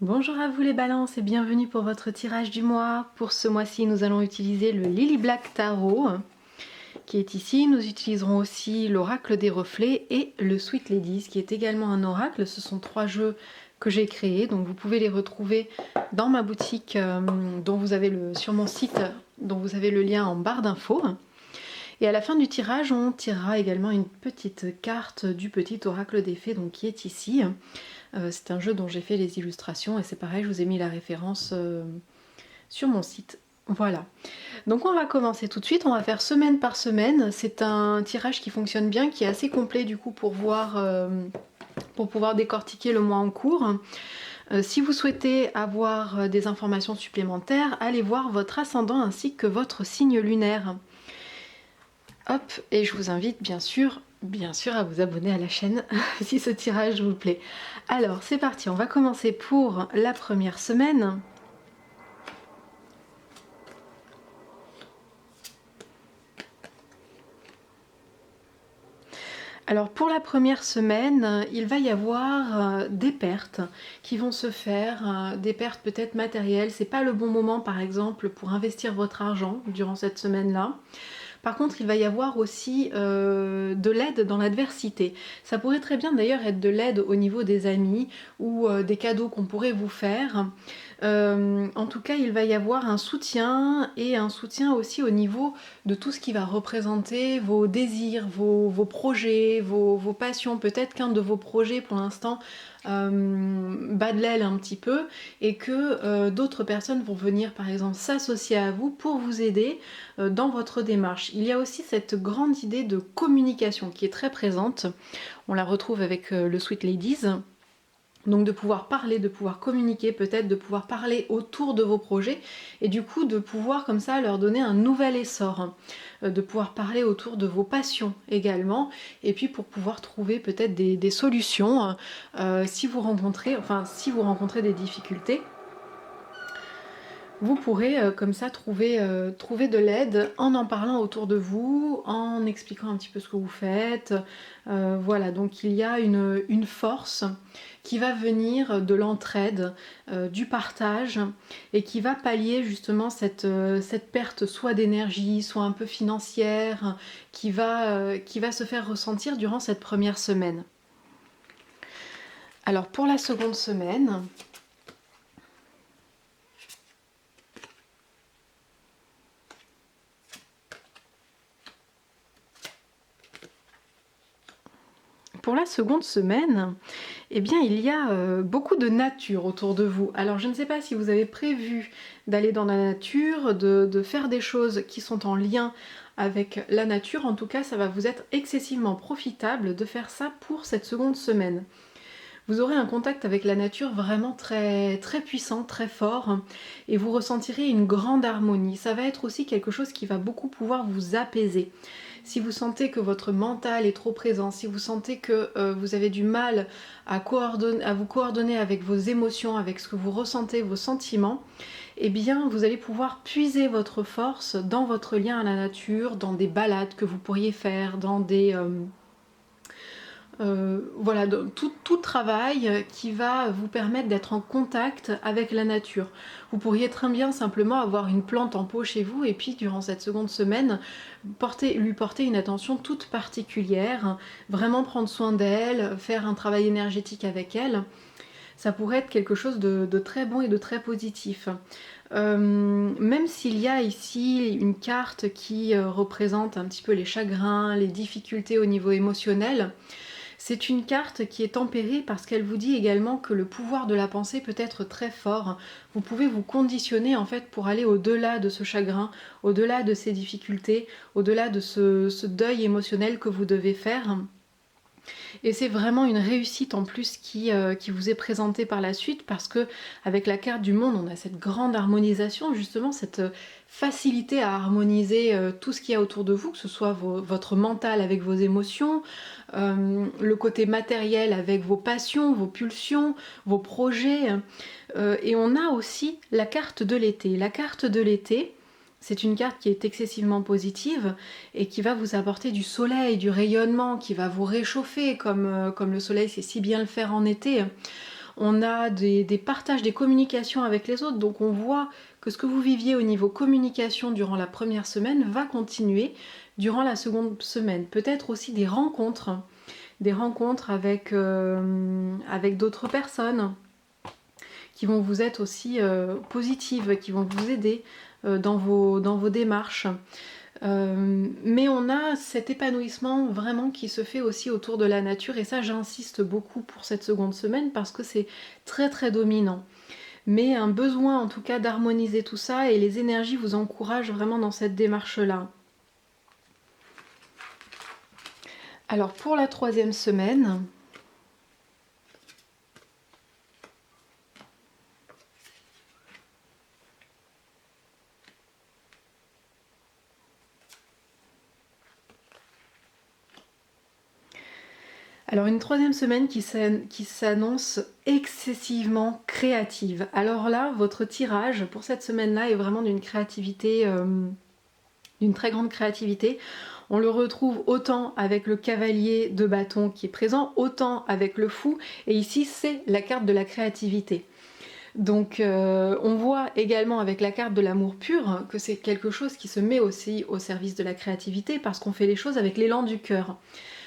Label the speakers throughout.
Speaker 1: Bonjour à vous les balances et bienvenue pour votre tirage du mois. Pour ce mois-ci, nous allons utiliser le Lily Black Tarot qui est ici. Nous utiliserons aussi l'oracle des reflets et le Sweet Ladies qui est également un oracle. Ce sont 3 jeux que j'ai créés, donc vous pouvez les retrouver dans ma boutique dont vous avez sur mon site, dont vous avez le lien en barre d'infos. Et à la fin du tirage, on tirera également une petite carte du petit oracle des fées, donc qui est ici. C'est un jeu dont j'ai fait les illustrations et c'est pareil, je vous ai mis la référence sur mon site. Voilà. Donc on va commencer tout de suite, on va faire semaine par semaine. C'est un tirage qui fonctionne bien, qui est assez complet du coup pour voir, pour pouvoir décortiquer le mois en cours. Si vous souhaitez avoir des informations supplémentaires, allez voir votre ascendant ainsi que votre signe lunaire. Hop, et je vous invite bien sûr à vous abonner à la chaîne si ce tirage vous plaît. Alors c'est parti, on va commencer pour la première semaine. Alors pour la première semaine, il va y avoir des pertes qui vont se faire, des pertes peut-être matérielles. C'est pas le bon moment par exemple pour investir votre argent durant cette semaine-là. Par contre, il va y avoir aussi de l'aide dans l'adversité. Ça pourrait très bien d'ailleurs être de l'aide au niveau des amis ou des cadeaux qu'on pourrait vous faire. En tout cas, il va y avoir un soutien et un soutien aussi au niveau de tout ce qui va représenter vos désirs, vos projets, vos passions. Peut-être qu'un de vos projets pour l'instant bat de l'aile un petit peu et que d'autres personnes vont venir par exemple s'associer à vous pour vous aider dans votre démarche. Il y a aussi cette grande idée de communication qui est très présente. On la retrouve avec le Sweet Ladies. Donc de pouvoir parler, de pouvoir communiquer, peut-être de pouvoir parler autour de vos projets et du coup de pouvoir comme ça leur donner un nouvel essor, de pouvoir parler autour de vos passions également et puis pour pouvoir trouver peut-être des solutions si vous rencontrez des difficultés. Vous pourrez comme ça trouver de l'aide en parlant autour de vous, en expliquant un petit peu ce que vous faites. Voilà, donc il y a une force qui va venir de l'entraide, du partage, et qui va pallier justement cette perte soit d'énergie, soit un peu financière, qui va se faire ressentir durant cette première semaine. Alors pour la seconde semaine, eh bien, il y a beaucoup de nature autour de vous. Alors, je ne sais pas si vous avez prévu d'aller dans la nature, de faire des choses qui sont en lien avec la nature. En tout cas, ça va vous être excessivement profitable de faire ça pour cette seconde semaine. Vous aurez un contact avec la nature vraiment très, très puissant, très fort, et vous ressentirez une grande harmonie. Ça va être aussi quelque chose qui va beaucoup pouvoir vous apaiser. Si vous sentez que votre mental est trop présent, si vous sentez que vous avez du mal à vous coordonner avec vos émotions, avec ce que vous ressentez, vos sentiments, eh bien vous allez pouvoir puiser votre force dans votre lien à la nature, dans des balades que vous pourriez faire, dans des... voilà, tout travail qui va vous permettre d'être en contact avec la nature. Vous pourriez très bien simplement avoir une plante en pot chez vous et puis durant cette seconde semaine, lui porter une attention toute particulière, vraiment prendre soin d'elle, faire un travail énergétique avec elle. Ça pourrait être quelque chose de très bon et de très positif. Même s'il y a ici une carte qui représente un petit peu les chagrins, les difficultés au niveau émotionnel, c'est une carte qui est tempérée parce qu'elle vous dit également que le pouvoir de la pensée peut être très fort. Vous pouvez vous conditionner en fait pour aller au-delà de ce chagrin, au-delà de ces difficultés, au-delà de ce deuil émotionnel que vous devez faire. Et c'est vraiment une réussite en plus qui vous est présentée par la suite parce que avec la carte du monde, on a cette grande harmonisation, justement cette facilité à harmoniser tout ce qu'il y a autour de vous, que ce soit votre mental avec vos émotions, le côté matériel avec vos passions, vos pulsions, vos projets. Et on a aussi la carte de l'été. La carte de l'été, c'est une carte qui est excessivement positive et qui va vous apporter du soleil, du rayonnement, qui va vous réchauffer comme le soleil sait si bien le faire en été. On a des partages, des communications avec les autres, donc on voit que ce que vous viviez au niveau communication durant la première semaine va continuer durant la seconde semaine. Peut-être aussi des rencontres avec d'autres personnes qui vont vous être aussi positives, qui vont vous aider dans vos démarches. Mais on a cet épanouissement vraiment qui se fait aussi autour de la nature, et ça j'insiste beaucoup pour cette seconde semaine parce que c'est très très dominant. Mais un besoin en tout cas d'harmoniser tout ça, et les énergies vous encouragent vraiment dans cette démarche-là. Alors pour la troisième semaine, alors une troisième semaine qui s'annonce excessivement créative. Alors là, votre tirage pour cette semaine-là est vraiment d'une créativité, d'une très grande créativité. On le retrouve autant avec le cavalier de bâton qui est présent, autant avec le fou, et ici c'est la carte de la créativité. Donc on voit également avec la carte de l'amour pur que c'est quelque chose qui se met aussi au service de la créativité parce qu'on fait les choses avec l'élan du cœur.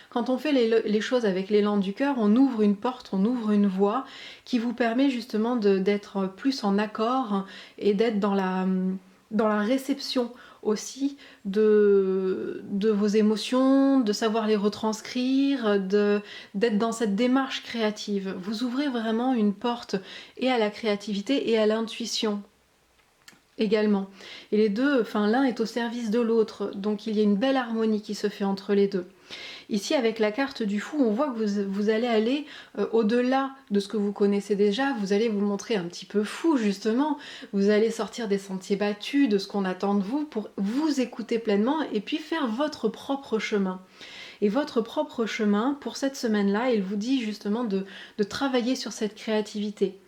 Speaker 1: Quand on fait les choses avec l'élan du cœur, on ouvre une porte, on ouvre une voie qui vous permet justement d'être plus en accord et d'être dans la réception aussi de vos émotions, de savoir les retranscrire, d'être dans cette démarche créative. Vous ouvrez vraiment une porte et à la créativité et à l'intuition également. Et les deux, enfin l'un est au service de l'autre, donc il y a une belle harmonie qui se fait entre les deux. Ici, avec la carte du fou, on voit que vous allez aller au-delà de ce que vous connaissez déjà, vous allez vous montrer un petit peu fou, justement, vous allez sortir des sentiers battus, de ce qu'on attend de vous, pour vous écouter pleinement et puis faire votre propre chemin. Et votre propre chemin, pour cette semaine-là, il vous dit justement de travailler sur cette créativité.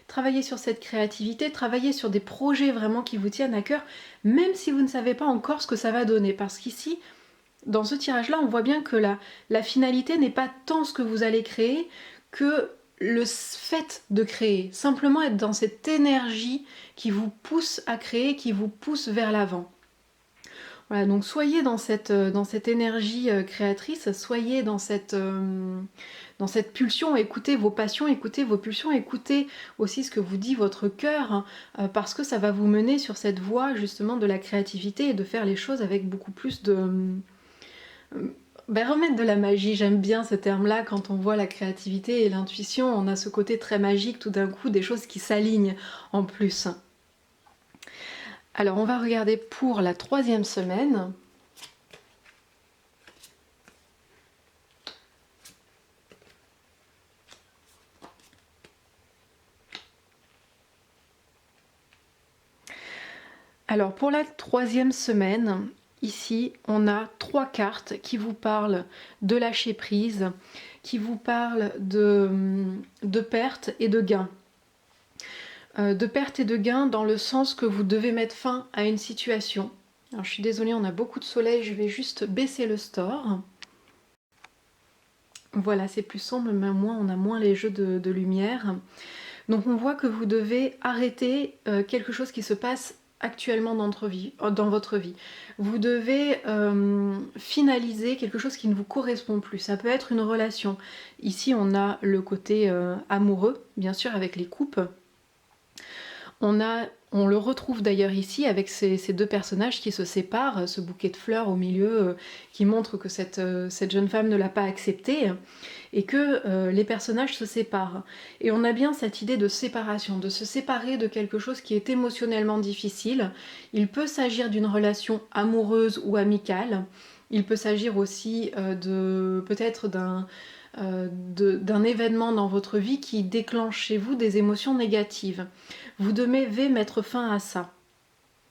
Speaker 1: Travailler sur cette créativité, travailler sur des projets vraiment qui vous tiennent à cœur, même si vous ne savez pas encore ce que ça va donner, parce qu'ici, dans ce tirage-là, on voit bien que la finalité n'est pas tant ce que vous allez créer que le fait de créer. Simplement être dans cette énergie qui vous pousse à créer, qui vous pousse vers l'avant. Voilà, donc soyez dans cette énergie créatrice, soyez dans cette pulsion, écoutez vos passions, écoutez vos pulsions, écoutez aussi ce que vous dit votre cœur, parce que ça va vous mener sur cette voie justement de la créativité et de faire les choses avec beaucoup plus de... remettre de la magie, j'aime bien ce terme-là, quand on voit la créativité et l'intuition, on a ce côté très magique tout d'un coup, des choses qui s'alignent en plus. Alors on va regarder pour la troisième semaine. Alors pour la troisième semaine, ici on a 3 cartes qui vous parlent de lâcher prise, qui vous parlent de perte et de gain. De perte et de gain dans le sens que vous devez mettre fin à une situation. Alors je suis désolée, on a beaucoup de soleil, je vais juste baisser le store. Voilà, c'est plus sombre, mais on a moins les jeux de lumière. Donc on voit que vous devez arrêter quelque chose qui se passe actuellement dans votre vie. Vous devez finaliser quelque chose qui ne vous correspond plus. Ça peut être une relation. Ici, on a le côté amoureux, bien sûr, avec les coupes. On le retrouve d'ailleurs ici avec ces deux personnages qui se séparent, ce bouquet de fleurs au milieu qui montre que cette jeune femme ne l'a pas accepté et que les personnages se séparent. Et on a bien cette idée de séparation, de se séparer de quelque chose qui est émotionnellement difficile. Il peut s'agir d'une relation amoureuse ou amicale. Il peut s'agir aussi peut-être d'un événement dans votre vie qui déclenche chez vous des émotions négatives. Vous devez mettre fin à ça.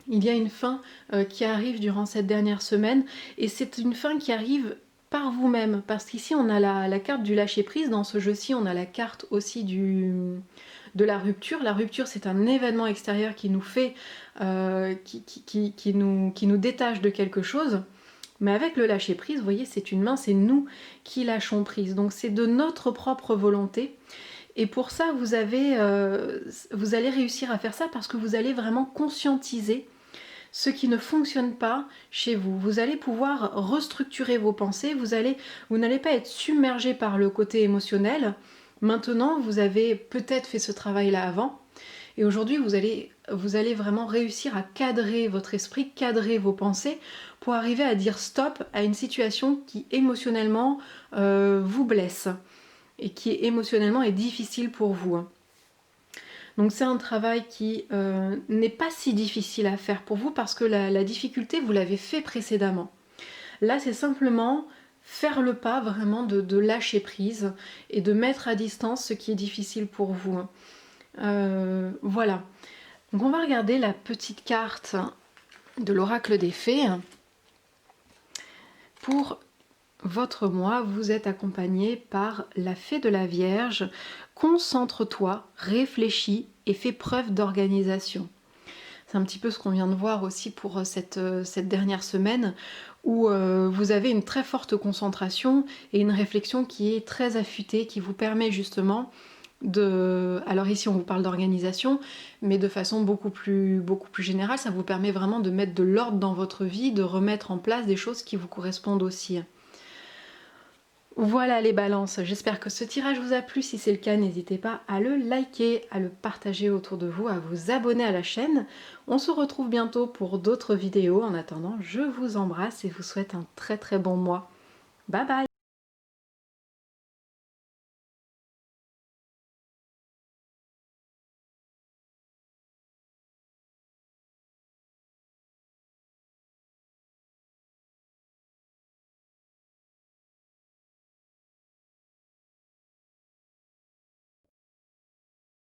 Speaker 1: Il y a une fin qui arrive durant cette dernière semaine et c'est une fin qui arrive par vous-même parce qu'ici on a la carte du lâcher-prise, dans ce jeu-ci on a la carte aussi de la rupture. La rupture c'est un événement extérieur qui nous fait, qui nous détache de quelque chose. Mais avec le lâcher prise, vous voyez, c'est une main, c'est nous qui lâchons prise. Donc c'est de notre propre volonté. Et pour ça, vous allez réussir à faire ça parce que vous allez vraiment conscientiser ce qui ne fonctionne pas chez vous. Vous allez pouvoir restructurer vos pensées, vous n'allez pas être submergé par le côté émotionnel. Maintenant, vous avez peut-être fait ce travail-là avant, et aujourd'hui, vous allez vraiment réussir à cadrer votre esprit, cadrer vos pensées, pour arriver à dire stop à une situation qui émotionnellement vous blesse, et qui émotionnellement est difficile pour vous. Donc c'est un travail qui n'est pas si difficile à faire pour vous parce que la difficulté, vous l'avez fait précédemment. Là, c'est simplement faire le pas vraiment de lâcher prise et de mettre à distance ce qui est difficile pour vous. Voilà. Donc on va regarder la petite carte de l'oracle des fées. Pour votre mois, vous êtes accompagné par la fée de la Vierge. Concentre-toi, réfléchis et fais preuve d'organisation. C'est un petit peu ce qu'on vient de voir aussi pour cette dernière semaine, où vous avez une très forte concentration et une réflexion qui est très affûtée, qui vous permet justement alors ici on vous parle d'organisation, mais de façon beaucoup plus générale, ça vous permet vraiment de mettre de l'ordre dans votre vie, de remettre en place des choses qui vous correspondent aussi. Voilà les balances, j'espère que ce tirage vous a plu. Si c'est le cas, n'hésitez pas à le liker, à le partager autour de vous, à vous abonner à la chaîne. On se retrouve bientôt pour d'autres vidéos. En attendant, je vous embrasse et vous souhaite un très très bon mois. Bye bye!